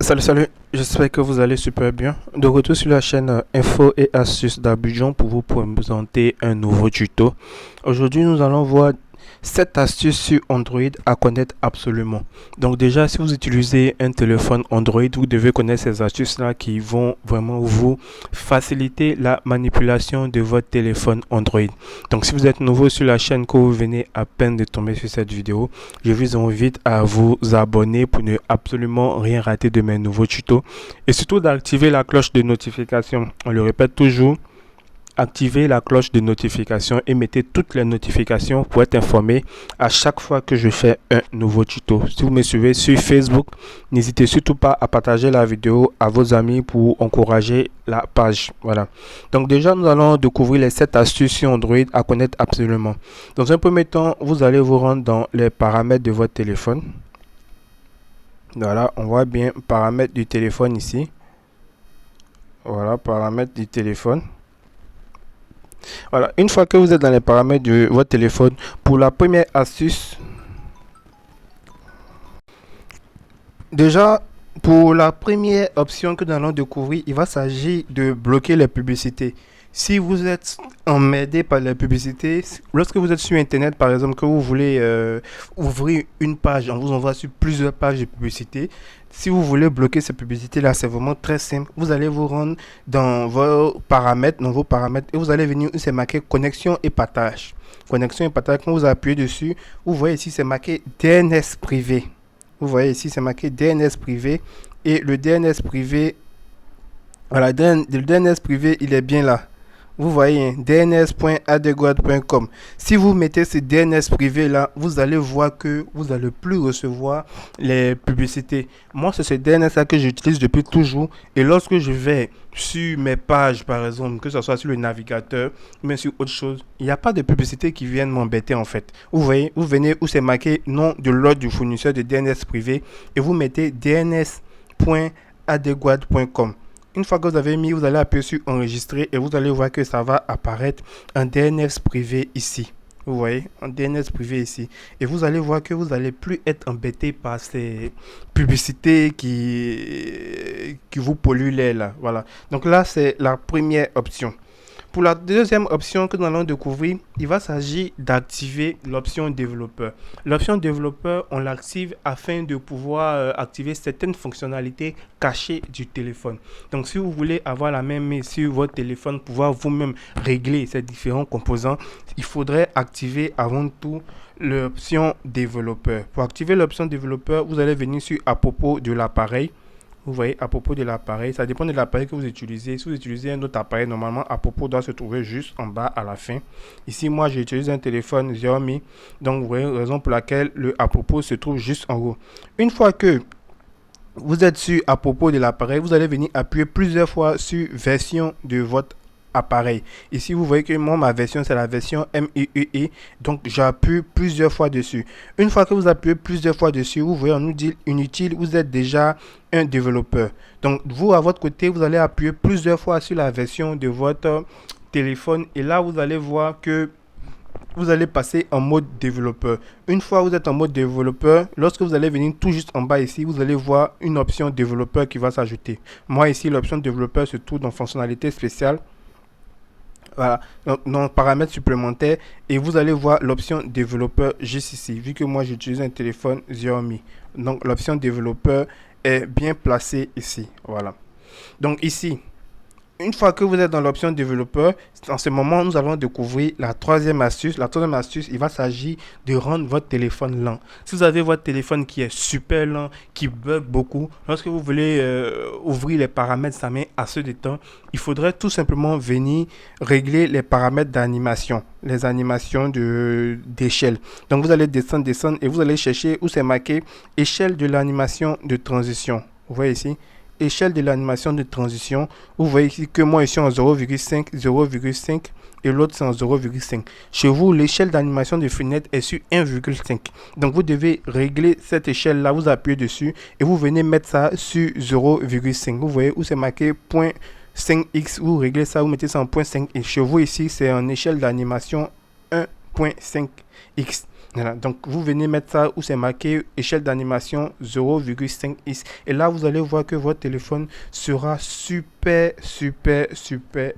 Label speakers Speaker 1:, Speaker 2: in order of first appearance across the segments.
Speaker 1: Salut, j'espère que vous allez super bien. De retour sur la chaîne Info et Astuces d'Abidjan pour vous présenter un nouveau tuto. Aujourd'hui, nous allons voir 7 astuces sur Android à connaître absolument. Donc déjà, si vous utilisez un téléphone Android, vous devez connaître ces astuces-là qui vont vraiment vous faciliter la manipulation de votre téléphone Android. Donc si vous êtes nouveau sur la chaîne, que vous venez à peine de tomber sur cette vidéo, je vous invite à vous abonner pour ne absolument rien rater de mes nouveaux tutos. Et surtout d'activer la cloche de notification. On le répète toujours. Activez la cloche de notification et mettez toutes les notifications pour être informé à chaque fois que je fais un nouveau tuto. Si vous me suivez sur Facebook, n'hésitez surtout pas à partager la vidéo à vos amis pour encourager la page. Voilà. Donc déjà, nous allons découvrir les 7 astuces sur Android à connaître absolument. Dans un premier temps, vous allez vous rendre dans les paramètres de votre téléphone. Voilà, on voit bien paramètres du téléphone ici. Voilà, paramètres du téléphone. Voilà, une fois que vous êtes dans les paramètres de votre téléphone, pour la première astuce, déjà, pour la première option que nous allons découvrir, il va s'agir de bloquer les publicités. Si vous êtes emmerdé par les publicités, lorsque vous êtes sur Internet, par exemple, que vous voulez ouvrir une page, on vous envoie sur plusieurs pages de publicité. Si vous voulez bloquer ces publicités-là, c'est vraiment très simple. Vous allez vous rendre dans vos paramètres, et vous allez venir où c'est marqué connexion et partage. Connexion et partage, quand vous appuyez dessus, vous voyez ici, c'est marqué DNS privé. Vous voyez ici, c'est marqué DNS privé. Et le DNS privé, voilà, le DNS privé, il est bien là. Vous voyez, dns.adegod.com. Si vous mettez ce DNS privé là, vous allez voir que vous n'allez plus recevoir les publicités. Moi, c'est ce DNS là que j'utilise depuis toujours. Et lorsque je vais sur mes pages, par exemple, que ce soit sur le navigateur, mais sur autre chose, il n'y a pas de publicité qui viennent m'embêter en fait. Vous voyez, vous venez où c'est marqué nom de l'ordre du fournisseur de DNS privé et vous mettez dns.adegod.com. Une fois que vous avez mis, vous allez appuyer sur enregistrer et vous allez voir que ça va apparaître un DNS privé ici. Vous voyez, un DNS privé ici. Et vous allez voir que vous n'allez plus être embêté par ces publicités qui vous polluent l'air là. Voilà. Donc là, c'est la première option. Pour la deuxième option que nous allons découvrir, il va s'agir d'activer l'option développeur. L'option développeur, on l'active afin de pouvoir activer certaines fonctionnalités cachées du téléphone. Donc, si vous voulez avoir la main sur votre téléphone, pouvoir vous-même régler ces différents composants, il faudrait activer avant tout l'option développeur. Pour activer l'option développeur, vous allez venir sur à propos de l'appareil. Vous voyez, à propos de l'appareil, ça dépend de l'appareil que vous utilisez. Si vous utilisez un autre appareil, normalement, à propos doit se trouver juste en bas à la fin. Ici, moi, j'utilise un téléphone Xiaomi. Donc, vous voyez, raison pour laquelle le à propos se trouve juste en haut. Une fois que vous êtes sur à propos de l'appareil, vous allez venir appuyer plusieurs fois sur version de votre appareil. Ici, vous voyez que moi, ma version, c'est la version MIUI. Donc, j'appuie plusieurs fois dessus. Une fois que vous appuyez plusieurs fois dessus, vous voyez, on nous dit inutile, vous êtes déjà un développeur. Donc, vous, à votre côté, vous allez appuyer plusieurs fois sur la version de votre téléphone. Et là, vous allez voir que vous allez passer en mode développeur. Une fois que vous êtes en mode développeur, lorsque vous allez venir tout juste en bas ici, vous allez voir une option développeur qui va s'ajouter. Moi, ici, l'option développeur se trouve dans fonctionnalité spéciale. Voilà, donc dans paramètres supplémentaires et vous allez voir l'option développeur juste ici, vu que moi j'utilise un téléphone Xiaomi. Donc l'option développeur est bien placée ici. Voilà. Donc ici, une fois que vous êtes dans l'option développeur, en ce moment, nous allons découvrir la troisième astuce. La troisième astuce, il va s'agir de rendre votre téléphone lent. Si vous avez votre téléphone qui est super lent, qui bug beaucoup, lorsque vous voulez ouvrir les paramètres, ça met assez de temps. Il faudrait tout simplement venir régler les paramètres d'animation, les animations d'échelle. Donc, vous allez descendre et vous allez chercher où c'est marqué échelle de l'animation de transition. Vous voyez ici, échelle de l'animation de transition. Vous voyez ici que moi ici en 0,5, 0,5 et l'autre c'est en 0,5. Chez vous, l'échelle d'animation de fenêtre est sur 1,5. Donc vous devez régler cette échelle là, vous appuyez dessus et vous venez mettre ça sur 0,5. Vous voyez où c'est marqué 0.5x, vous réglez ça, vous mettez ça en 0.5 et chez vous ici c'est en échelle d'animation 1.5x. Voilà, donc vous venez mettre ça où c'est marqué échelle d'animation 0,5 et là vous allez voir que votre téléphone sera super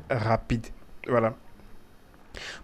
Speaker 1: rapide. Voilà.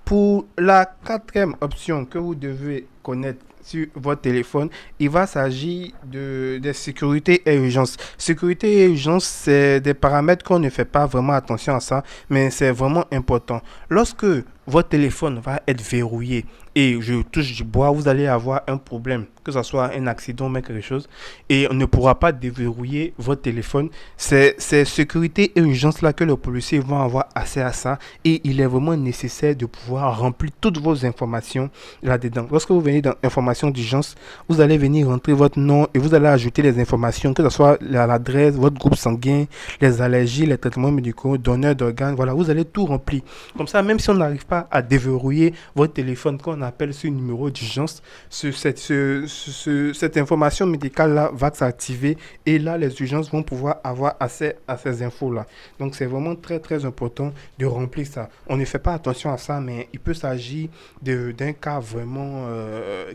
Speaker 1: Pour la quatrième option que vous devez connaître sur votre téléphone, il va s'agir de sécurité et urgence. Sécurité et urgence, c'est des paramètres qu'on ne fait pas vraiment attention à ça, mais c'est vraiment important. Lorsque votre téléphone va être verrouillé et je touche du bois, vous allez avoir un problème, que ce soit un accident ou quelque chose, et on ne pourra pas déverrouiller votre téléphone. C'est sécurité et urgence là que les policiers vont avoir accès à ça et il est vraiment nécessaire de pouvoir remplir toutes vos informations là-dedans. Lorsque vous venez dans information d'urgence, vous allez venir rentrer votre nom et vous allez ajouter les informations, que ce soit l'adresse, votre groupe sanguin, les allergies, les traitements médicaux, donneur d'organes, voilà, vous allez tout remplir. Comme ça, même si on n'arrive pas à déverrouiller votre téléphone, qu'on appelle ce numéro d'urgence, cette information médicale-là va s'activer et là, les urgences vont pouvoir avoir accès à ces infos-là. Donc, c'est vraiment très important de remplir ça. On ne fait pas attention à ça, mais il peut s'agir d'un cas vraiment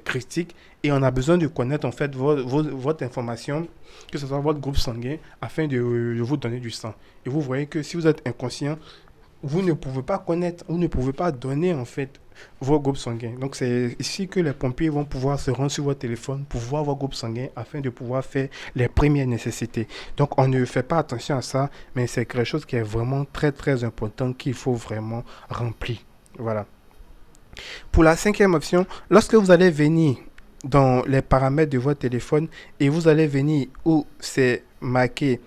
Speaker 1: critique et on a besoin de connaître en fait votre information, que ce soit votre groupe sanguin, afin de vous donner du sang. Et vous voyez que si vous êtes inconscient, vous ne pouvez pas connaître, vous ne pouvez pas donner en fait vos groupes sanguins. Donc c'est ici que les pompiers vont pouvoir se rendre sur votre téléphone pour voir vos groupes sanguins afin de pouvoir faire les premières nécessités. Donc on ne fait pas attention à ça, mais c'est quelque chose qui est vraiment très important qu'il faut vraiment remplir. Voilà. Pour la cinquième option, lorsque vous allez venir dans les paramètres de votre téléphone et vous allez venir où c'est marqué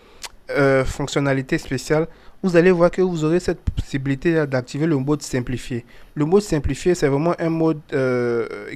Speaker 1: fonctionnalité spéciale, vous allez voir que vous aurez cette possibilité d'activer le mode simplifié. Le mode simplifié, c'est vraiment un mode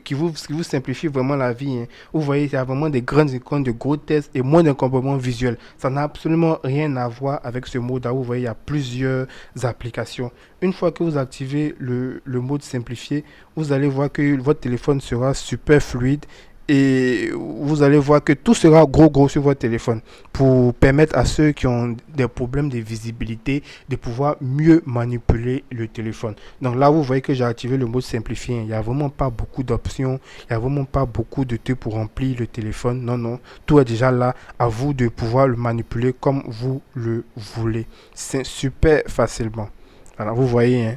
Speaker 1: qui vous simplifie vraiment la vie, hein. Vous voyez, il y a vraiment des grandes icônes, de gros tests et moins d'encombrement visuel. Ça n'a absolument rien à voir avec ce mode-là. Vous voyez, il y a plusieurs applications. Une fois que vous activez le mode simplifié, vous allez voir que votre téléphone sera super fluide et vous allez voir que tout sera gros sur votre téléphone pour permettre à ceux qui ont des problèmes de visibilité de pouvoir mieux manipuler le téléphone. Donc là, vous voyez que j'ai activé le mode simplifié. Il n'y a vraiment pas beaucoup d'options, il n'y a vraiment pas beaucoup de trucs pour remplir le téléphone. Non, tout est déjà là, à vous de pouvoir le manipuler comme vous le voulez. C'est super facilement. Alors vous voyez, hein,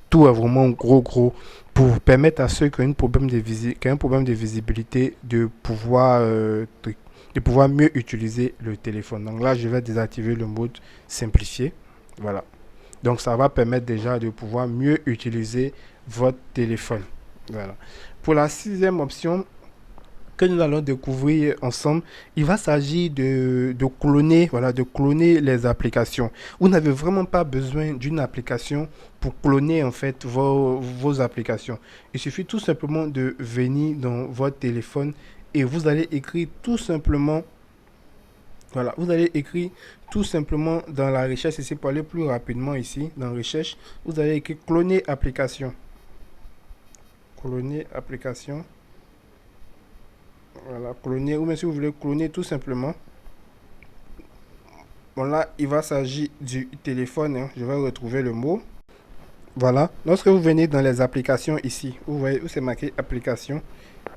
Speaker 1: tout est vraiment gros pour permettre à ceux qui ont un problème de visibilité de pouvoir mieux utiliser le téléphone. Donc là, je vais désactiver le mode simplifié. Voilà. Donc ça va permettre déjà de pouvoir mieux utiliser votre téléphone. Voilà. Pour la sixième option que nous allons découvrir ensemble, il va s'agir de cloner, voilà, de cloner les applications. Vous n'avez vraiment pas besoin d'une application pour cloner en fait vos applications. Il suffit tout simplement de venir dans votre téléphone et vous allez écrire tout simplement, voilà, vous allez écrire tout simplement dans la recherche ici pour aller plus rapidement ici dans recherche, vous allez écrire cloner application. Cloner application. Voilà, cloner, ou même si vous voulez cloner tout simplement. Bon là, il va s'agir du téléphone, hein. Je vais retrouver le mot. Voilà, lorsque vous venez dans les applications ici, vous voyez où c'est marqué application.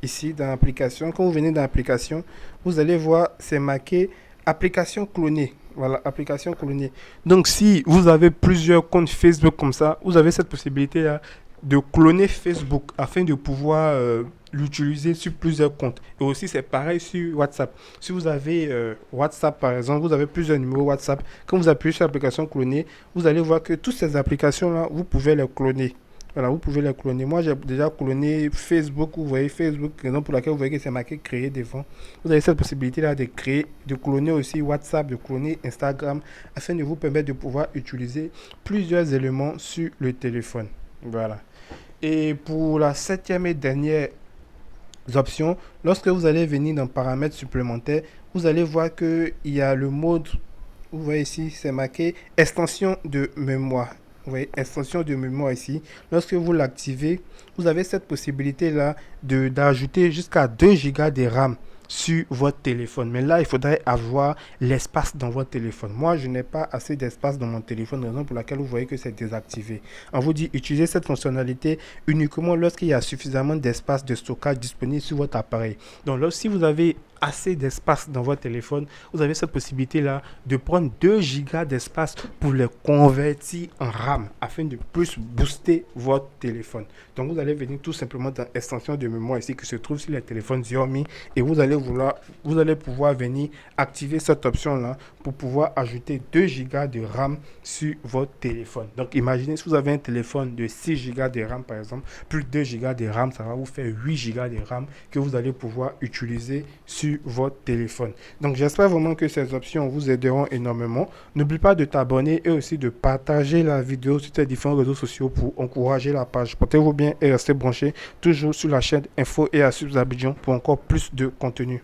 Speaker 1: Ici, dans application, quand vous venez dans application, vous allez voir, c'est marqué application clonée. Voilà, application clonée. Donc si vous avez plusieurs comptes Facebook comme ça, vous avez cette possibilité là de cloner Facebook afin de pouvoir l'utiliser sur plusieurs comptes. Et aussi, c'est pareil sur WhatsApp. Si vous avez WhatsApp, par exemple, vous avez plusieurs numéros WhatsApp. Quand vous appuyez sur l'application clonée, vous allez voir que toutes ces applications-là, vous pouvez les cloner. Voilà, vous pouvez les cloner. Moi, j'ai déjà cloné Facebook. Vous voyez Facebook, raison pour laquelle vous voyez que c'est marqué créer devant. Vous avez cette possibilité-là de créer, de cloner aussi WhatsApp, de cloner Instagram, afin de vous permettre de pouvoir utiliser plusieurs éléments sur le téléphone. Voilà. Et pour la septième et dernière option, lorsque vous allez venir dans paramètres supplémentaires, vous allez voir qu'il y a le mode, vous voyez ici, c'est marqué extension de mémoire. Vous voyez, extension de mémoire ici. Lorsque vous l'activez, vous avez cette possibilité-là d'ajouter jusqu'à 2 Go de RAM sur votre téléphone. Mais là, il faudrait avoir l'espace dans votre téléphone. Moi, je n'ai pas assez d'espace dans mon téléphone, raison pour laquelle vous voyez que c'est désactivé. On vous dit utiliser cette fonctionnalité uniquement lorsqu'il y a suffisamment d'espace de stockage disponible sur votre appareil. Donc, si vous avez assez d'espace dans votre téléphone, vous avez cette possibilité-là de prendre 2 gigas d'espace pour les convertir en RAM afin de plus booster votre téléphone. Donc, vous allez venir tout simplement dans l'extension de mémoire ici qui se trouve sur les téléphones Xiaomi et vous allez pouvoir venir activer cette option-là pour pouvoir ajouter 2 gigas de RAM sur votre téléphone. Donc, imaginez si vous avez un téléphone de 6 gigas de RAM par exemple, plus 2 gigas de RAM, ça va vous faire 8 gigas de RAM que vous allez pouvoir utiliser sur votre téléphone. Donc j'espère vraiment que ces options vous aideront énormément. N'oublie pas de t'abonner et aussi de partager la vidéo sur tes différents réseaux sociaux pour encourager la page. Portez-vous bien et restez branchés toujours sur la chaîne Info et Astuces Abidjan pour encore plus de contenu.